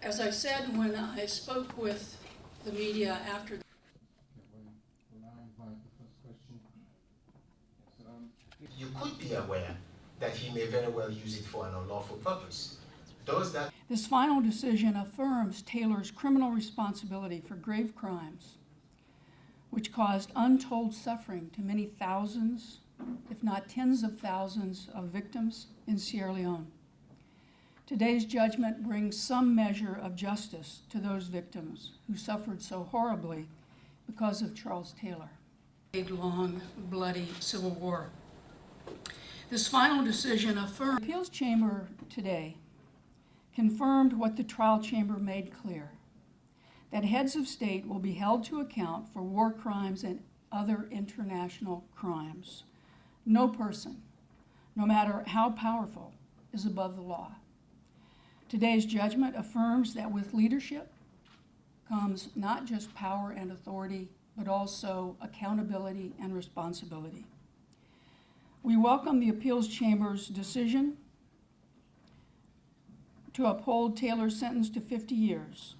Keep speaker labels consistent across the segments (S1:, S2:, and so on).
S1: As I said when I spoke with the media after
S2: you could be aware that he may very well use it for an unlawful purpose. Does that?
S1: This final decision affirms Taylor's criminal responsibility for grave crimes, which caused untold suffering to many thousands, if not tens of thousands, of victims in Sierra Leone. Today's judgment brings some measure of justice to those victims who suffered so horribly because of Charles Taylor. A long, bloody civil war. This final decision affirmed. The appeals chamber today confirmed what the trial chamber made clear, that heads of state will be held to account for war crimes and other international crimes. No person, no matter how powerful, is above the law. Today's judgment affirms that with leadership comes not just power and authority, but also accountability and responsibility. We welcome the appeals chamber's decision to uphold Taylor's sentence to 50 years,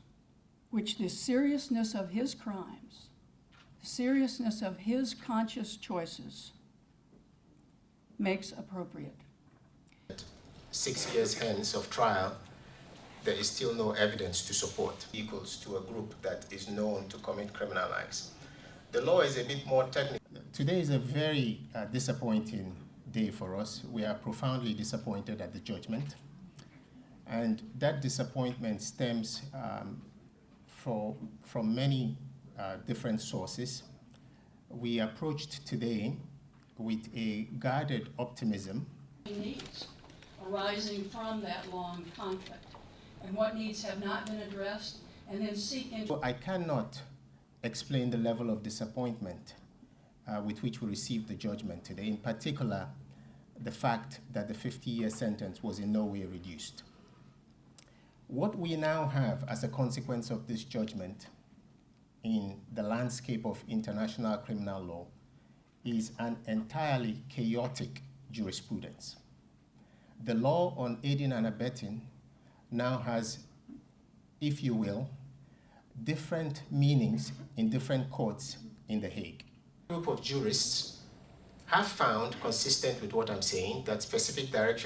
S1: which the seriousness of his crimes, the seriousness of his conscious choices makes appropriate.
S2: 6 years hence of trial, there is still no evidence to support equals to a group that is known to commit criminal acts. The law is a bit more technical.
S3: Today is a very disappointing day for us. We are profoundly disappointed at the judgment. And that disappointment stems from many different sources. We approached today with a guarded optimism.
S1: Needs arising from that long conflict and what needs have not been addressed, and then seek into.
S3: I cannot explain the level of disappointment with which we received the judgment today, in particular the fact that the 50-year sentence was in no way reduced. What we now have as a consequence of this judgment in the landscape of international criminal law is an entirely chaotic jurisprudence. The law on aiding and abetting now has, if you will, different meanings in different courts in The Hague.
S2: A group of jurists have found, consistent with what I'm saying, that specific direction